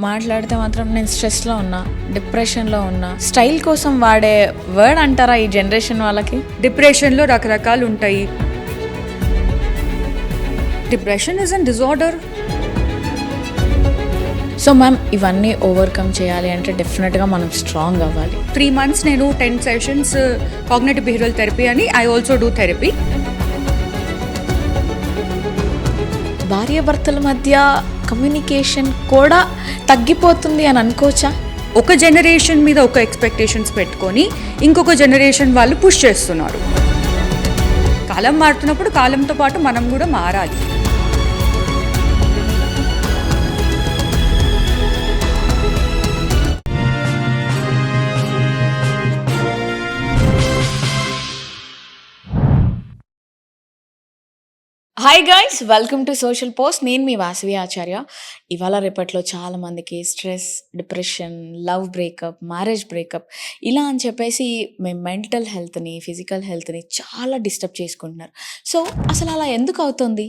మాట్లాడితే మాత్రం నేను స్ట్రెస్లో ఉన్నా, డిప్రెషన్లో ఉన్నా, స్టైల్ కోసం వాడే వర్డ్ అంటారా ఈ జనరేషన్ వాళ్ళకి? డిప్రెషన్లో రకరకాలు ఉంటాయి. Depression is an disorder. So ma'am, ఇవన్నీ ఓవర్కమ్ చేయాలి అంటే డెఫినెట్గా మనం స్ట్రాంగ్ అవ్వాలి. 3 months నేను 10 sessions కాగ్నిటివ్ బిహేవియరల్ థెరపీ అని ఐ ఆల్సో డూ థెరపీ. భార్యాభర్తల మధ్య కమ్యూనికేషన్ కూడా తగ్గిపోతుంది అని అనుకోవచ్చా? ఒక జనరేషన్ మీద ఒక ఎక్స్పెక్టేషన్స్ పెట్టుకొని ఇంకొక జనరేషన్ వాళ్ళు పుష్ చేస్తున్నారు. కాలం మారుతున్నప్పుడు కాలంతో పాటు మనం కూడా మారాలి. Hi guys, welcome to social post. నేను మీ వాసవి ఆచార్య. ఇవాళ రేపట్లో చాలామందికి stress, depression, love breakup, marriage breakup ఇలా అని చెప్పేసి మేము మెంటల్ హెల్త్ని, ఫిజికల్ హెల్త్ని చాలా డిస్టర్బ్ చేసుకుంటున్నారు. సో అసలు అలా ఎందుకు అవుతుంది,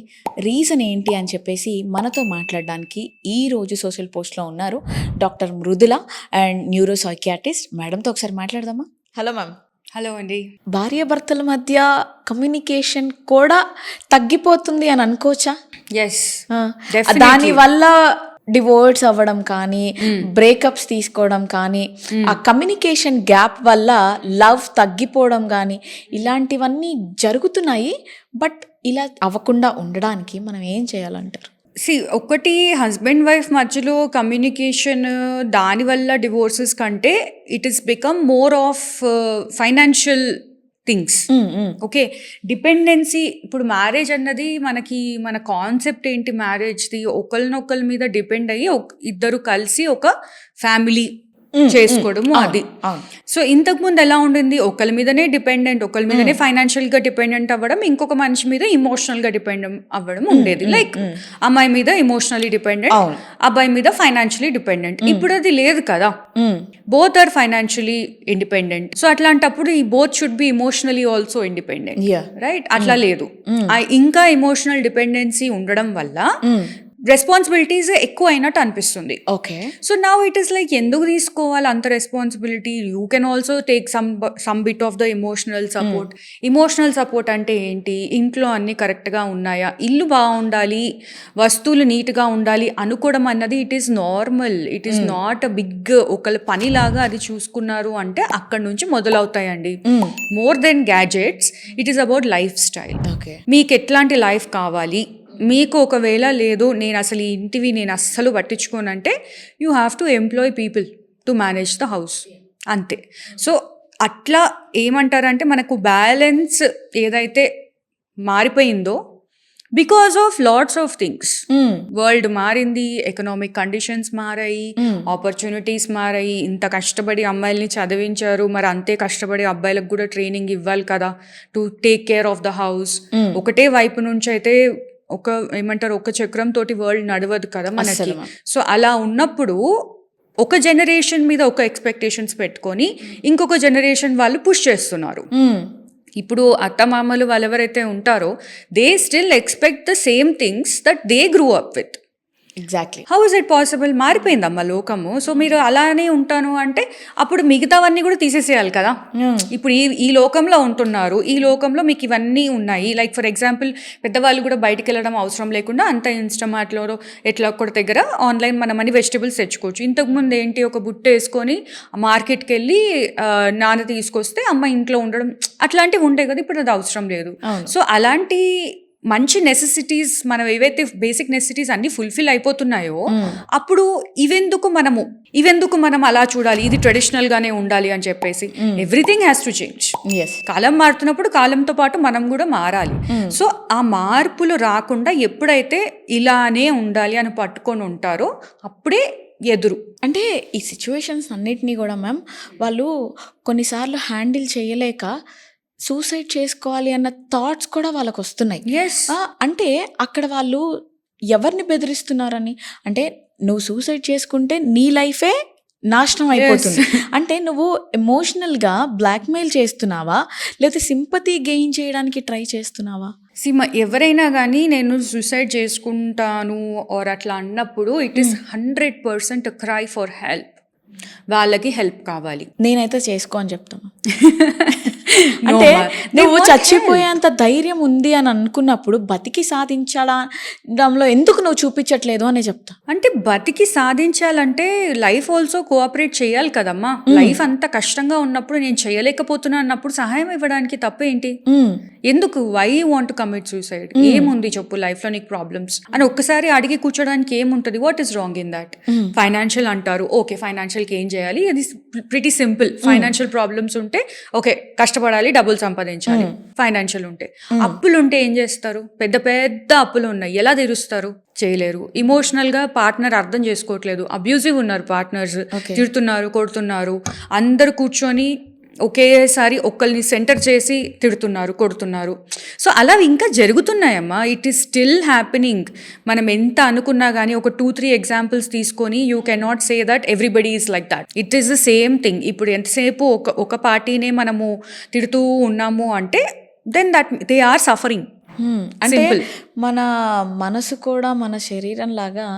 రీజన్ ఏంటి అని చెప్పేసి మనతో మాట్లాడడానికి ఈరోజు సోషల్ పోస్ట్లో ఉన్నారు doctor Mridula and neuropsychiatrist. మేడంతో ఒకసారి మాట్లాడదామా? Hello ma'am. హలో అండి. భార్యాభర్తల మధ్య కమ్యూనికేషన్ కూడా తగ్గిపోతుంది అని అనుకోవచ్చా? ఎస్, దాని వల్ల డివోర్స్ అవ్వడం కానీ, బ్రేకప్స్ తీసుకోవడం కానీ, ఆ కమ్యూనికేషన్ గ్యాప్ వల్ల లవ్ తగ్గిపోవడం కానీ ఇలాంటివన్నీ జరుగుతున్నాయి. బట్ ఇలా అవ్వకుండా ఉండడానికి మనం ఏం చేయాలంటారు? ఒకటి హస్బెండ్ వైఫ్ మధ్యలో కమ్యూనికేషన్ దానివల్ల డివోర్సెస్ కంటే it is become more of financial things. Okay, dependency. ఇప్పుడు మ్యారేజ్ అన్నది మన కాన్సెప్ట్ ఏంటి మ్యారేజ్ది? ఒకరినొకరి మీద డిపెండ్ అయ్యి ఇద్దరు కలిసి ఒక ఫ్యామిలీ చేసుకోవడము అది. సో ఇంతకు ముందు ఎలా ఉండింది? ఒకరి మీదనే డిపెండెంట్, ఒకరి మీదనే ఫైనాన్షియల్ గా డిపెండెంట్ అవ్వడం, ఇంకొక మనిషి మీద ఇమోషనల్ గా డిపెండెంట్ అవ్వడం ఉండేది. లైక్ అమ్మాయి మీద ఇమోషనలీ డిపెండెంట్, అబ్బాయి మీద ఫైనాన్షియలీ డిపెండెంట్. ఇప్పుడు అది లేదు కదా, both are financially independent. So అట్లాంటప్పుడు ఈ both should be emotionally also independent, right? అట్లా లేదు. ఇంకా ఇమోషనల్ డిపెండెన్సీ ఉండడం వల్ల రెస్పాన్సిబిలిటీస్ ఎక్కువ అయినట్టు అనిపిస్తుంది. Okay, so now it is like ఎందుకు తీసుకోవాలి అంత responsibility? You can also take some bit of the emotional support. Emotional support అంటే ఏంటి? ఇంట్లో అన్ని కరెక్ట్గా ఉన్నాయా, ఇల్లు బాగుండాలి, వస్తువులు నీట్గా ఉండాలి అనుకోవడం అన్నది it is normal. It is not a big ఒకళ్ళ పనిలాగా అది చూసుకున్నారు అంటే అక్కడ నుంచి మొదలవుతాయండి. More than gadgets, it is about lifestyle. మీకు ఎట్లాంటి లైఫ్ కావాలి? మీకు ఒకవేళ లేదు, నేను అసలు ఈ ఇంటివి నేను అస్సలు పట్టించుకోనంటే you have to employ people to manage the house, అంతే. సో అట్లా ఏమంటారంటే మనకు బ్యాలెన్స్ ఏదైతే మారిపోయిందో because of lots of things. World మారింది, ఎకనామిక్ కండిషన్స్ మారాయి, ఆపర్చునిటీస్ మారాయి. ఇంత కష్టపడి అమ్మాయిల్ని చదివించారు, మరి అంతే కష్టపడి అబ్బాయిలకు కూడా ట్రైనింగ్ ఇవ్వాలి కదా to take care of the house. ఒకటే వైపు నుంచి అయితే ఒక చక్రం తోటి వరల్డ్ నడవదు కదా మనకి. సో అలా ఉన్నప్పుడు ఒక జనరేషన్ మీద ఒక ఎక్స్పెక్టేషన్స్ పెట్టుకొని ఇంకొక జనరేషన్ వాళ్ళు పుష్ చేస్తున్నారు. ఇప్పుడు అత్తమామలు వాళ్ళు ఎవరైతే ఉంటారో they still expect the same things that they grew up with. Exactly. How is it possible? మారిపోయిందమ్మా లోకము. సో మీరు అలానే ఉంటాను అంటే అప్పుడు మిగతావన్నీ కూడా తీసేసేయాలి కదా. ఇప్పుడు ఈ లోకంలో ఉంటున్నారు, ఈ లోకంలో మీకు ఇవన్నీ ఉన్నాయి. లైక్ ఫర్ ఎగ్జాంపుల్, పెద్దవాళ్ళు కూడా బయటికి వెళ్ళడం అవసరం లేకుండా అంత ఇన్స్టామార్ట్లో ఎట్లా ఒక్కడి దగ్గర ఆన్లైన్ మనం అన్ని వెజిటబుల్స్ తెచ్చుకోవచ్చు. ఇంతకుముందు ఏంటి, ఒక బుట్ట వేసుకొని మార్కెట్కి వెళ్ళి నాన్న తీసుకొస్తే అమ్మ ఇంట్లో ఉండడం అట్లాంటివి ఉంటాయి కదా. ఇప్పుడు అది అవసరం లేదు. సో అలాంటి మంచి నెసెసిటీస్, మనం ఏవైతే బేసిక్ నెసెసిటీస్ అన్ని ఫుల్ఫిల్ అయిపోతున్నాయో అప్పుడు ఇవెందుకు మనం అలా చూడాలి, ఇది ట్రెడిషనల్ గానే ఉండాలి అని చెప్పేసి. Everything has to change. కాలం మారుతున్నప్పుడు కాలంతో పాటు మనం కూడా మారాలి. సో ఆ మార్పులు రాకుండా ఎప్పుడైతే ఇలానే ఉండాలి అని పట్టుకొని ఉంటారో అప్పుడే ఎదురు. అంటే ఈ సిచ్యువేషన్స్ అన్నిటినీ కూడా మ్యామ్ వాళ్ళు కొన్నిసార్లు హ్యాండిల్ చేయలేక సూసైడ్ చేసుకోవాలి అన్న థాట్స్ కూడా వాళ్ళకు వస్తున్నాయి. అంటే అక్కడ వాళ్ళు ఎవరిని బెదిరిస్తున్నారని, అంటే నువ్వు సూసైడ్ చేసుకుంటే నీ లైఫే నాశనం అయిపోతుంది. అంటే నువ్వు ఎమోషనల్గా బ్లాక్మెయిల్ చేస్తున్నావా, లేకపోతే సింపతి గెయిన్ చేయడానికి ట్రై చేస్తున్నావా? ఎవరైనా కానీ నేను సూసైడ్ చేసుకుంటాను ఆర్ అట్లా అన్నప్పుడు it is 100% cry for help. వాళ్ళకి హెల్ప్ కావాలి. నేనైతే చేసుకో అని చెప్తాను. అంటే నువ్వు చచ్చిపోయేంత ధైర్యం ఉంది అని అనుకున్నప్పుడు బతికి సాధించడంలో ఎందుకు నువ్వు చూపించట్లేదు అని చెప్తా. అంటే బతికి సాధించాలంటే లైఫ్ ఆల్సో కోఆపరేట్ చేయాలి కదమ్మా. లైఫ్ అంత కష్టంగా ఉన్నప్పుడు నేను చేయలేకపోతున్నా అన్నప్పుడు సహాయం ఇవ్వడానికి తప్పేంటి? ఎందుకు why you want to commit suicide? ఏముంది చెప్పు లైఫ్ లో నీకు ప్రాబ్లమ్స్ అని ఒక్కసారి అడిగి కూర్చోడానికి ఏముంటది? What is wrong in that? Financial అంటారు, ఓకే ఫైనాన్షియల్ కి ఏం చేయాలి? అది ప్రిటీ సింపుల్. ఫైనాన్షియల్ ప్రాబ్లమ్స్ ఉంటే ఓకే కష్టపడాలి, డబ్బులు సంపాదించాలి. ఫైనాన్షియల్ ఉంటే, అప్పులు ఉంటే ఏం చేస్తారు? పెద్ద పెద్ద అప్పులు ఉన్నాయి, ఎలా తీరుస్తారు? చేయలేరు. ఇమోషనల్ గా పార్ట్నర్ అర్థం చేసుకోవట్లేదు, అబ్యూజివ్ ఉన్నారు పార్ట్నర్స్, తిడుతున్నారు, కొడుతున్నారు, అందరు కూర్చొని ఒకేసారి ఒకరిని సెంటర్ చేసి తిడుతున్నారు, కొడుతున్నారు. సో అలా ఇంకా జరుగుతున్నాయమ్మా. It is still happening. మనం ఎంత అనుకున్నా కానీ ఒక 2-3 ఎగ్జాంపుల్స్ తీసుకొని you cannot say that everybody is like that. It is the same thing. ఇప్పుడు ఎంతసేపు ఒక పార్టీనే మనము తిడుతూ ఉన్నాము అంటే then that they are suffering. అంటే మన మనసు కూడా మన శరీరం లాగా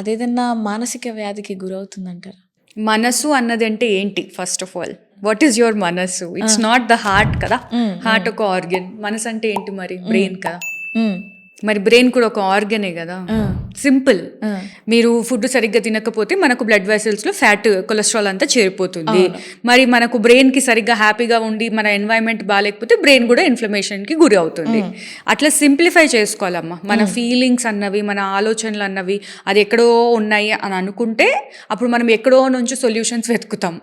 అదేదన్నా మానసిక వ్యాధికి గురవుతుందంటారా? మనసు అన్నది అంటే ఏంటి? First of all what is your మనసు? ఇట్స్ నాట్ ద హార్ట్ కదా. హార్ట్ ఒక ఆర్గన్. మనసు అంటే ఏంటి మరి? బ్రెయిన్ కదా. మరి బ్రెయిన్ కూడా ఒక ఆర్గనే కదా. సింపుల్. మీరు ఫుడ్ సరిగ్గా తినకపోతే మనకు బ్లడ్ వెసల్స్ లో ఫ్యాట్, కొలెస్ట్రాల్ అంతా చేరిపోతుంది. మరి మనకు బ్రెయిన్ కి సరిగ్గా హ్యాపీగా ఉండి మన ఎన్వైరన్మెంట్ బాగాలేకపోతే బ్రెయిన్ కూడా ఇన్ఫ్లమేషన్ కి గురి అవుతుంది. అట్లా సింప్లిఫై చేసుకోవాలమ్మా. మన ఫీలింగ్స్ అన్నవి, మన ఆలోచనలు అన్నవి అది ఎక్కడో ఉన్నాయి అని అనుకుంటే అప్పుడు మనం ఎక్కడో నుంచి సొల్యూషన్స్ వెతుకుతాం.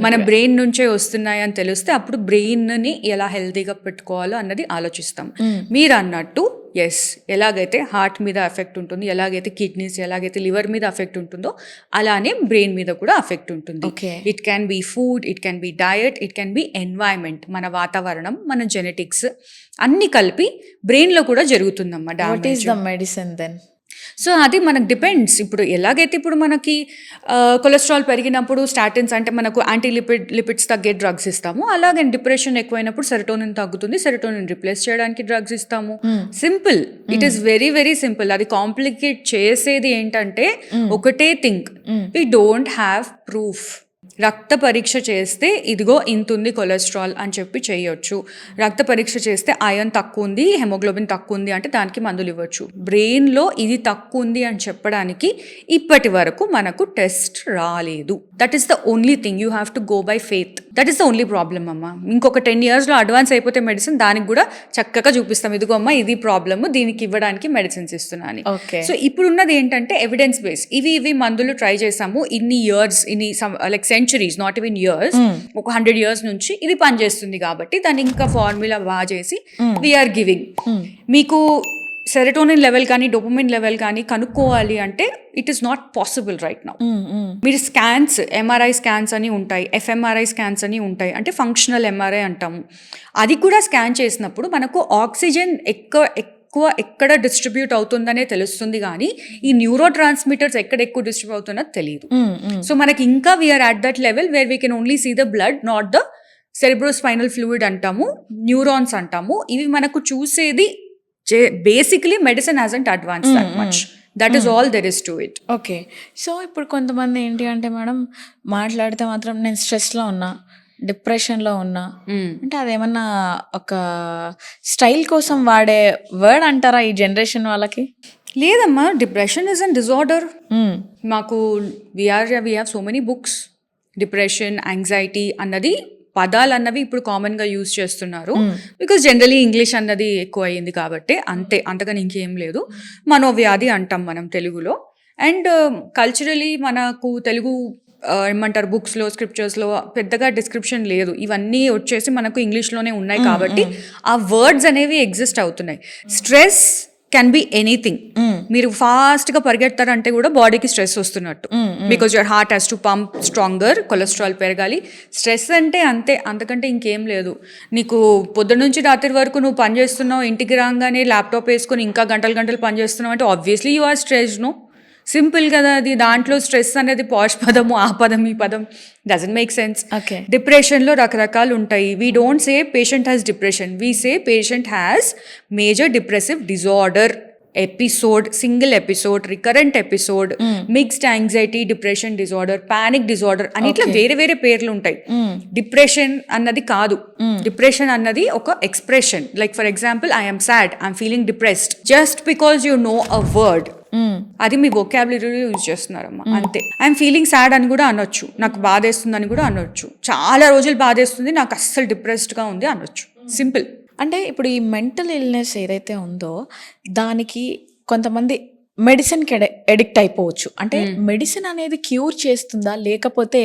మన బ్రెయిన్ నుంచే వస్తున్నాయి అని తెలిస్తే అప్పుడు బ్రెయిన్ ని ఎలా హెల్తీగా పెట్టుకోవాలో అన్నది ఆలోచిస్తాం. మీరు అన్నట్టు ఎస్, ఎలాగైతే హార్ట్ మీద ఎఫెక్ట్ ఉంటుంది, ఎలాగైతే కిడ్నీస్, ఎలాగైతే లివర్ మీద ఎఫెక్ట్ ఉంటుందో అలానే బ్రెయిన్ మీద కూడా ఎఫెక్ట్ ఉంటుంది. It can be food, it can be diet, it can be environment, మన వాతావరణం, మన జెనెటిక్స్ అన్ని కలిపి బ్రెయిన్లో కూడా జరుగుతుందమ్మా damage. What is the medicine then? So అది మనకు డిపెండ్స్. ఇప్పుడు ఎలాగైతే ఇప్పుడు మనకి కొలెస్ట్రాల్ పెరిగినప్పుడు స్టాటిన్స్ అంటే మనకు యాంటీ లిపిడ్స్ తగ్గే డ్రగ్స్ ఇస్తాము, అలాగే డిప్రెషన్ ఎక్కువైనప్పుడు సెరటోనిన్ తగ్గుతుంది, సెరటోనిన్ రిప్లేస్ చేయడానికి డ్రగ్స్ ఇస్తాము. Simple. It is very very simple. అది కాంప్లికేట్ చేసేది ఏంటంటే ఒకటే thing, we don't have proof. రక్త పరీక్ష చేస్తే ఇదిగో ఇంత ఉంది కొలెస్ట్రాల్ అని చెప్పి చేయొచ్చు. రక్త పరీక్ష చేస్తే ఐరన్ తక్కువ ఉంది, హెమోగ్లోబిన్ తక్కువ ఉంది అంటే దానికి మందులు ఇవ్వచ్చు. బ్రెయిన్లో ఇది తక్కువ ఉంది అని చెప్పడానికి ఇప్పటి వరకు మనకు టెస్ట్ రాలేదు. That is the only thing. You have to go by faith. That is the only problem అమ్మా. ఇంకొక 10 yearsలో అడ్వాన్స్ అయిపోతే మెడిసిన్ దానికి కూడా చక్కగా చూపిస్తాం, ఇదిగో అమ్మా ఇది ప్రాబ్లమ్, దీనికి ఇవ్వడానికి మెడిసిన్స్ ఇస్తున్నాను. సో ఇప్పుడున్నది ఏంటంటే ఎవిడెన్స్ బేస్. ఇవి మందులు ట్రై చేసాము ఇన్ని ఇయర్స్, ఇన్ని like centuries, not even years, ఒక 100 years నుంచి ఇది పనిచేస్తుంది కాబట్టి దాన్ని ఇంకా ఫార్ములా బాగా చేసి వీఆర్ గివింగ్. మీకు సెరటోనిన్ లెవెల్ కానీ డోపమైన్ లెవెల్ కానీ కనుక్కోవాలి అంటే it is not possible right now. మీరు స్కాన్స్, ఎంఆర్ఐ స్కాన్స్ అని ఉంటాయి, ఎఫ్ఎంఆర్ఐ స్కాన్స్ అని ఉంటాయి, అంటే ఫంక్షనల్ ఎంఆర్ఐ అంటాము. అది కూడా స్కాన్ చేసినప్పుడు మనకు ఆక్సిజన్ ఎక్కడ డిస్ట్రిబ్యూట్ అవుతుందనే తెలుస్తుంది, కానీ ఈ న్యూరో ట్రాన్స్మిటర్స్ ఎక్కడ ఎక్కువ డిస్ట్రిబ్యూట్ అవుతుందో తెలియదు. సో మనకి ఇంకా we are at that level where we can only see the blood, not the cerebrospinal fluid అంటాము, న్యూరాన్స్ అంటాము. ఇవి మనకు చూసేది basically medicine hasn't advanced that much. That is all there is to it. Okay. So ఇప్పుడు కొంతమంది ఏంటి అంటే madam మాట్లాడితే మాత్రం నేను స్ట్రెస్లో ఉన్నా, డిప్రెషన్లో ఉన్నా అంటే అదేమన్నా ఒక స్టైల్ కోసం వాడే వర్డ్ అంటారా ఈ జనరేషన్ వాళ్ళకి? లేదమ్మా, డిప్రెషన్ ఇస్ అన్ డిజార్డర్. మాకు we have so many books. Depression, anxiety అన్నది పదాలు అన్నవి ఇప్పుడు కామన్గా యూజ్ చేస్తున్నారు, బికాజ్ జనరలీ ఇంగ్లీష్ అన్నది ఎక్కువ అయ్యింది కాబట్టి. అంతగాని ఇంకేం లేదు. మనోవ్యాధి అంటాం మనం తెలుగులో. అండ్ కల్చరలీ మనకు తెలుగు ఏమంటారు బుక్స్లో, స్క్రిప్చర్స్లో పెద్దగా డిస్క్రిప్షన్ లేదు. ఇవన్నీ వచ్చేసి మనకు ఇంగ్లీష్లోనే ఉన్నాయి కాబట్టి ఆ వర్డ్స్ అనేవి ఎగ్జిస్ట్ అవుతున్నాయి. Stress can be anything. మీరు ఫాస్ట్గా పరిగెడతారంటే కూడా బాడీకి స్ట్రెస్ వస్తున్నట్టు, because your heart has to pump stronger, cholesterol పెరగాలి. స్ట్రెస్ అంటే అంతే, అంతకంటే ఇంకేం లేదు. నీకు పొద్దున్న నుంచి రాత్రి వరకు నువ్వు పని చేస్తున్నావు, ఇంటికి రాగానే ల్యాప్టాప్ వేసుకొని ఇంకా గంటలు పని చేస్తున్నావు అంటే obviously you are stressed. No, simple కదా అది. దాంట్లో స్ట్రెస్ అనేది పాష్ పదము, ఆ పదం ఈ పదం డజంట్ మేక్ సెన్స్. ఓకే. డిప్రెషన్లో రకరకాలు ఉంటాయి. We don't say patient has depression, we say patient has major depressive disorder, episode, single episode, recurrent episode, mixed anxiety depression disorder, panic disorder అని ఇట్లా వేరే వేరే పేర్లు ఉంటాయి. డిప్రెషన్ అన్నది కాదు. డిప్రెషన్ అన్నది ఒక expression. Like for example, I'm sad, I'm feeling depressed, just because you know a word, అది మీ వొకాబులరీలో యూజ్ చేస్తున్నారమ్మా, అంతే. ఐఎమ్ ఫీలింగ్ సాడ్ అని కూడా అనొచ్చు, నాకు బాధేస్తుంది అని కూడా అనొచ్చు, చాలా రోజులు బాధేస్తుంది, నాకు అస్సలు డిప్రెస్డ్గా ఉంది అనొచ్చు. సింపుల్. అంటే ఇప్పుడు ఈ మెంటల్ ఇల్నెస్ ఏదైతే ఉందో దానికి కొంతమంది మెడిసిన్కి ఎడిక్ట్ అయిపోవచ్చు. అంటే మెడిసిన్ అనేది క్యూర్ చేస్తుందా, లేకపోతే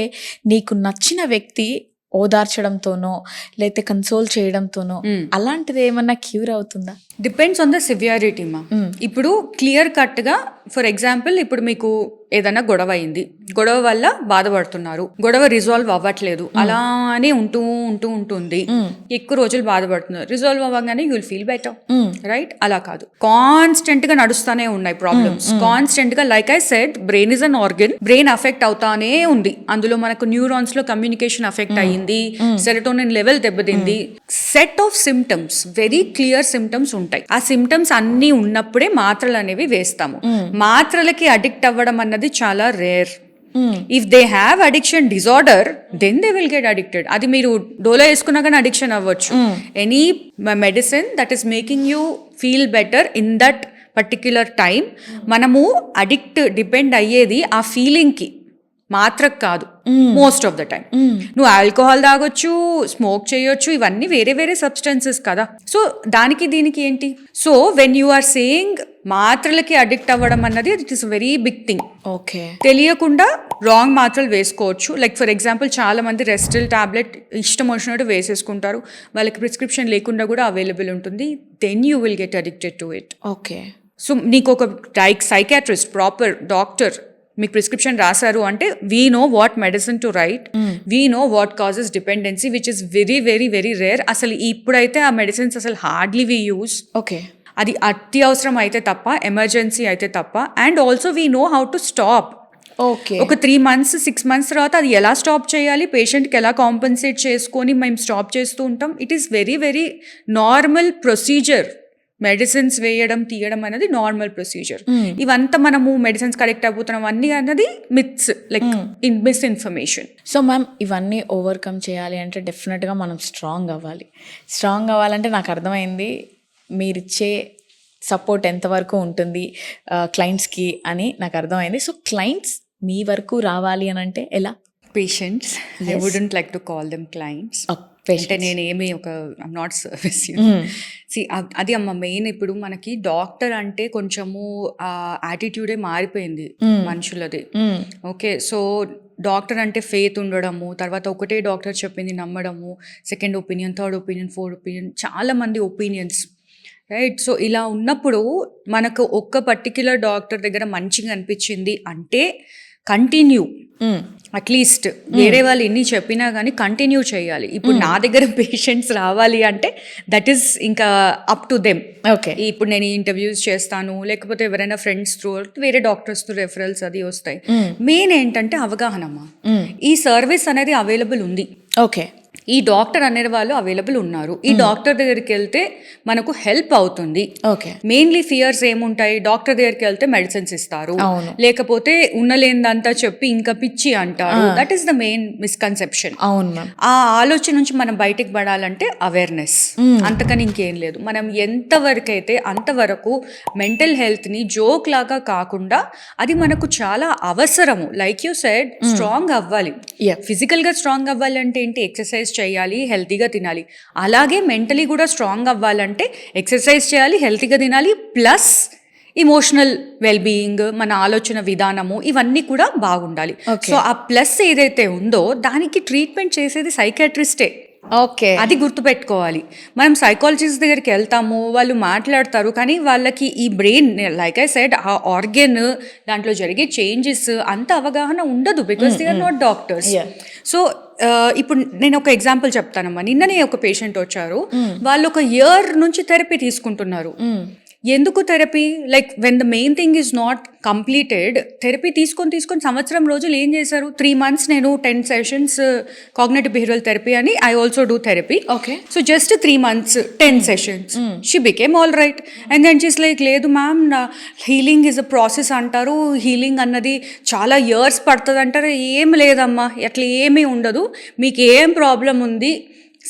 నీకు నచ్చిన వ్యక్తి ఓదార్చడంతోనో లేకపోతే కన్సోల్ చేయడంతోనో అలాంటిది ఏమన్నా క్యూర్ అవుతుందా? డిపెండ్స్ ఆన్ ద సివియారిటీ మా. ఇప్పుడు క్లియర్ కట్గా ఫర్ ఎగ్జాంపుల్, ఇప్పుడు మీకు ఏదైనా గొడవ అయింది, గొడవ వల్ల బాధపడుతున్నారు, గొడవ రిజాల్వ్ అవ్వట్లేదు, అలానే ఉంటుంది, ఎక్కువ రోజులు బాధపడుతున్నారు, రిజాల్వ్ అవ్వగానే you will feel better, right? అలా కాదు, కాన్స్టెంట్ గా నడుస్తానే ఉన్నాయి ప్రాబ్లమ్స్, కాన్స్టెంట్ గా. Like I said, brain is an organ, brain affect అవుతానే ఉంది, అందులో మనకు న్యూరాన్స్ లో కమ్యూనికేషన్ అఫెక్ట్ అయ్యింది, సెరటోనిన్ లెవెల్ దెబ్బతింది, set of symptoms, very clear symptoms ఉంటాయి. ఆ సిమ్టమ్స్ అన్ని ఉన్నప్పుడే మాత్రలు అనేవి వేస్తాము. మాత్రలకి అడిక్ట్ అవ్వడం అన్నది చాలా rare. If they have addiction disorder, then they will get addicted. అది మీరు డోలో వేసుకున్నా కానీ అడిక్షన్ అవ్వచ్చు. Any medicine that is making you feel better in that particular time. మనము డిపెండ్ అయ్యేది ఆ ఫీలింగ్కి, మాత్రకు కాదు. మోస్ట్ ఆఫ్ ద టైం నువ్వు ఆల్కహాల్ తాగొచ్చు, స్మోక్ చేయొచ్చు, ఇవన్నీ వేరే వేరే సబ్స్టెన్సెస్ కదా. సో దానికి దీనికి ఏంటి? So when you are saying మాత్రలకి అడిక్ట్ అవ్వడం అన్నది it is very big thing. Okay. తెలియకుండా రాంగ్ మాత్రలు వేసుకోవచ్చు. లైక్ ఫర్ ఎగ్జాంపుల్, చాలా మంది రెస్టిల్ టాబ్లెట్ ఇష్టం వచ్చినట్టు వేసేసుకుంటారు, వాళ్ళకి ప్రిస్క్రిప్షన్ లేకుండా కూడా అవైలబుల్ ఉంటుంది. Then you will get addicted to it. Okay. So నీకు ఒక సైకాట్రిస్ట్, ప్రాపర్ డాక్టర్ మీకు ప్రిస్క్రిప్షన్ రాశారు అంటే, we know what medicine to write, we know what causes dependency, which is very very very rare. అసలు ఇప్పుడైతే ఆ medicines అసలు hardly we use. Okay. అది అత్యవసరం అయితే తప్ప, ఎమర్జెన్సీ అయితే తప్ప. And also we know how to stop. Okay. ఒక 3 months 6 months తర్వాత అది ఎలా స్టాప్ చేయాలి, పేషెంట్కి ఎలా కాంపెన్సేట్ చేసుకొని మేము స్టాప్ చేస్తూ ఉంటాం. It is very very normal procedure. Medicines వేయడం తీయడం అనేది నార్మల్ ప్రొసీజర్. ఇవంతా మనము మెడిసిన్స్ కరెక్ట్ అయిపోతున్నాం అన్నీ అన్నది myths, like misinformation. So ma'am, ఇవన్నీ ఓవర్కమ్ చేయాలి అంటే డెఫినెట్గా మనం స్ట్రాంగ్ అవ్వాలి. స్ట్రాంగ్ అవ్వాలంటే నాకు అర్థమైంది మీరిచ్చే సపోర్ట్ ఎంతవరకు ఉంటుంది క్లయింట్స్కి అని నాకు అర్థమైంది. సో క్లయింట్స్ మీ వరకు రావాలి అని అంటే ఎలా? Patients, I wouldn't like to call them clients. అంటే నేనేమి ఒక ఐమ్ నాట్ సర్వీస్. అది అమ్మ మెయిన్. ఇప్పుడు మనకి డాక్టర్ అంటే కొంచెము యాటిట్యూడే మారిపోయింది మనుషులది. ఓకే. సో డాక్టర్ అంటే ఫెయిత్ ఉండడము, తర్వాత ఒకటే డాక్టర్ చెప్పింది నమ్మడము, second opinion, third opinion, fourth opinion, చాలా మంది ఒపీనియన్స్, రైట్? సో ఇలా ఉన్నప్పుడు మనకు ఒక్క పర్టిక్యులర్ డాక్టర్ దగ్గర మంచిగా అనిపించింది అంటే కంటిన్యూ, అట్లీస్ట్ వేరే వాళ్ళు ఎన్ని చెప్పినా కానీ కంటిన్యూ చేయాలి. ఇప్పుడు నా దగ్గర పేషెంట్స్ రావాలి అంటే దట్ ఈస్ ఇంకా అప్ టు దెమ్. ఓకే. ఇప్పుడు నేను ఇంటర్వ్యూస్ చేస్తాను, లేకపోతే ఎవరైనా ఫ్రెండ్స్ త్రూ, వేరే డాక్టర్స్ త్రూ రెఫరల్స్ అది వస్తాయి. మెయిన్ ఏంటంటే అవగాహనమ్మా. ఈ సర్వీస్ అనేది అవైలబుల్ ఉంది. ఓకే. ఈ డాక్టర్ అనే వాళ్ళు అవైలబుల్ ఉన్నారు. ఈ డాక్టర్ దగ్గరికి వెళ్తే మనకు హెల్ప్ అవుతుంది. ఓకే. మెయిన్లీ ఫియర్స్ ఏముంటాయి? డాక్టర్ దగ్గరికి వెళ్తే మెడిసిన్స్ ఇస్తారు, లేకపోతే ఉన్నలేందంతా చెప్పి ఇంకా పిచ్చి అంటారు. That is the main misconception. అవును మ్యామ్. ఆ ఆలోచన నుంచి మనం బయటకు పడాలంటే అవేర్నెస్, అంతకని ఇంకేం లేదు. మనం ఎంతవరకు అయితే అంతవరకు మెంటల్ హెల్త్ని జోక్ లాగా కాకుండా అది మనకు చాలా అవసరము. లైక్ యూ సెడ్, స్ట్రాంగ్ అవ్వాలి. ఫిజికల్గా స్ట్రాంగ్ అవ్వాలి అంటే ఏంటి? ఎక్సర్సైజ్ చేయాలి, హెల్తీగా తినాలి. అలాగే మెంటలీ కూడా స్ట్రాంగ్ అవ్వాలంటే ఎక్సర్సైజ్ చేయాలి, హెల్తీగా తినాలి, ప్లస్ ఇమోషనల్ వెల్బీయింగ్, మన ఆలోచన విధానము, ఇవన్నీ కూడా బాగుండాలి. సో ఆ ప్లస్ ఏదైతే ఉందో దానికి ట్రీట్మెంట్ చేసేది సైకాట్రిస్టే. ఓకే. అది గుర్తుపెట్టుకోవాలి. మనం సైకాలజిస్ట్ దగ్గరికి వెళ్తాము, వాళ్ళు మాట్లాడతారు, కానీ వాళ్ళకి ఈ బ్రెయిన్, లైక్ ఐ సెడ్, ఆ ఆర్గన్, దాంట్లో జరిగే చేంజెస్ అంత అవగాహన ఉండదు, because they are not doctors. So ఇప్పుడు నేను ఒక ఎగ్జాంపుల్ చెప్తానమ్మా. నిన్ననే ఒక పేషెంట్ వచ్చారు, వాళ్ళు ఒక ఇయర్ నుంచి థెరపీ తీసుకుంటున్నారు. ఎందుకు therapy? Like when the main thing is not completed, therapy తీసుకొని సంవత్సరం రోజులు ఏం చేశారు? 3 months నేను 10 sessions కాగ్నిటివ్ బిహేవియరల్ థెరపీ అని I also do therapy. Okay. So just 3 months 10 sessions. She became all right. And then she's like, లేదు ma'am నా healing is a process అంటారు, హీలింగ్ అన్నది చాలా ఇయర్స్ పడుతుంది అంటారు. ఏం లేదమ్మా, అట్లా ఏమీ ఉండదు. మీకు ఏం ప్రాబ్లం ఉంది,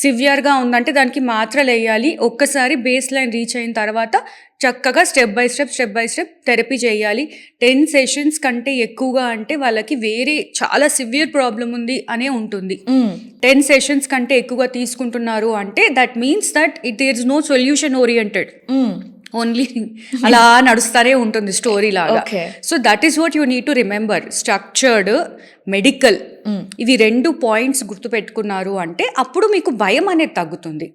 సివియర్గా ఉందంటే దానికి మాత్రలు వేయాలి. ఒక్కసారి బేస్ లైన్ రీచ్ అయిన తర్వాత చక్కగా స్టెప్ బై స్టెప్ థెరపీ చేయాలి. 10 sessions కంటే ఎక్కువగా అంటే వాళ్ళకి వేరే చాలా సివియర్ ప్రాబ్లం ఉంది అనే ఉంటుంది. 10 sessions కంటే ఎక్కువగా తీసుకుంటున్నారు అంటే that means that there is no solution oriented, only అలా నడుస్తారే ఉంటుంది స్టోరీ లాగా. So that is what you need to remember. Structured, medical, ఇవి 2 points గుర్తుపెట్టుకున్నారు అంటే అప్పుడు మీకు భయం అనేది తగ్గుతుంది.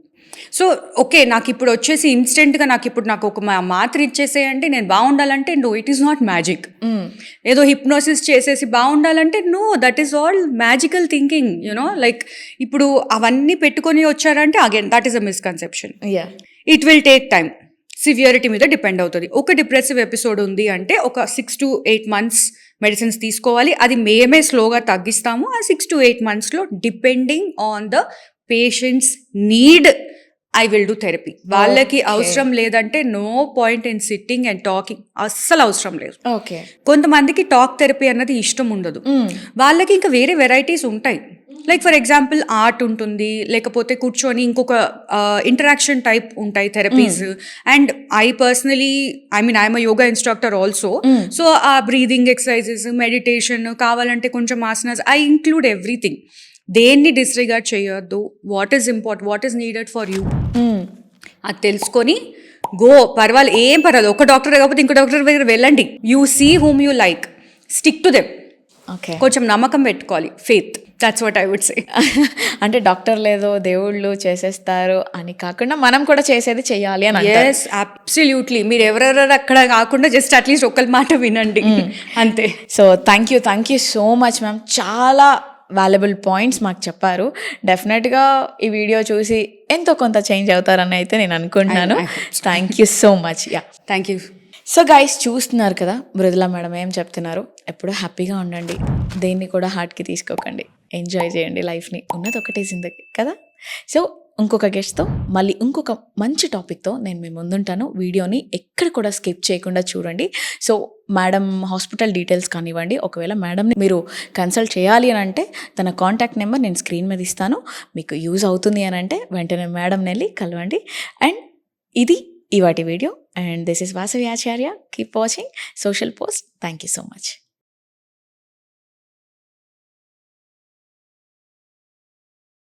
సో ఓకే, నాకు ఇప్పుడు వచ్చేసి ఇన్స్టెంట్గా నాకు ఒక మాత్ర ఇచ్చేసేయండి నేను బాగుండాలంటే, no, it is not magic. ఏదో హిప్నోసిస్ చేసేసి బాగుండాలంటే, no, that is all magical thinking, you know. Like ఇప్పుడు అవన్నీ పెట్టుకొని వచ్చారంటే again that is a misconception. It will take time, severity మీద డిపెండ్ అవుతుంది. ఒక డిప్రెసివ్ ఎపిసోడ్ ఉంది అంటే ఒక 6 to 8 months మెడిసిన్స్ తీసుకోవాలి. అది మేమే స్లోగా తగ్గిస్తాము. ఆ 6 to 8 monthsలో depending on the patient's need I will do therapy. వాళ్ళకి అవసరం లేదంటే no point in sitting and talking, అస్సలు అవసరం లేదు. కొంతమందికి టాక్ థెరపీ అన్నది ఇష్టం ఉండదు, వాళ్ళకి ఇంకా వేరే వెరైటీస్ ఉంటాయి. లైక్ ఫర్ ఎగ్జాంపుల్ ఆర్ట్ ఉంటుంది, లేకపోతే కూర్చొని ఇంకొక ఇంటరాక్షన్ టైప్ ఉంటాయి therapies. And I personally I'm a yoga instructor also. So ఆ బ్రీదింగ్ ఎక్సర్సైజెస్, మెడిటేషన్, కావాలంటే కొంచెం ఆసనాస్, ఐ ఇంక్లూడ్ ఎవ్రీథింగ్. దేన్ని డిస్రిగార్డ్ చేయొద్దు. What is important, what is needed for you అది తెలుసుకొని గో. పర్వాలేదు, ఏం పర్వాలేదు. ఒక డాక్టర్ కాకపోతే ఇంకో డాక్టర్ దగ్గర వెళ్ళండి. You see whom you like, stick to them. కొంచెం నమ్మకం పెట్టుకోవాలి, faith. That's what I would say. అంటే డాక్టర్ లేదో దేవుళ్ళు చేసేస్తారు అని కాకుండా మనం కూడా చేసేది చెయ్యాలి అని. Yes, absolutely. మీరు ఎవరెవరు అక్కడ కాకుండా జస్ట్ అట్లీస్ట్ ఒకరి మాట వినండి, అంతే. So thank you so much ma'am. చాలా వాల్యుబుల్ పాయింట్స్ మాకు చెప్పారు. డెఫినెట్గా ఈ వీడియో చూసి ఎంతో కొంత చేంజ్ అవుతారని అయితే నేను అనుకుంటున్నాను. Thank you so much. Thank you. So guys, చూస్తున్నారు కదా మృదులా మేడం ఏం చెప్తున్నారు. ఎప్పుడూ హ్యాపీగా ఉండండి, దేన్ని కూడా హార్ట్కి తీసుకోకండి, ఎంజాయ్ చేయండి లైఫ్ని. ఉన్నది ఒకటే జిందగీ కదా. సో ఇంకొక గెస్ట్తో మళ్ళీ ఇంకొక మంచి టాపిక్తో నేను మీ ముందుంటాను. వీడియోని ఎక్కడ కూడా స్కిప్ చేయకుండా చూడండి. సో మేడం హాస్పిటల్ డీటెయిల్స్ కానివ్వండి, ఒకవేళ మేడంని మీరు కన్సల్ట్ చేయాలి అని అంటే తన కాంటాక్ట్ నెంబర్ నేను స్క్రీన్ మీద ఇస్తాను. మీకు యూజ్ అవుతుంది అని అంటే వెంటనే మేడంని వెళ్ళి కలవండి. అండ్ ఇది ఇవాటి video. And this is Vasavi Acharya. Keep watching Social Post. Thank you so much.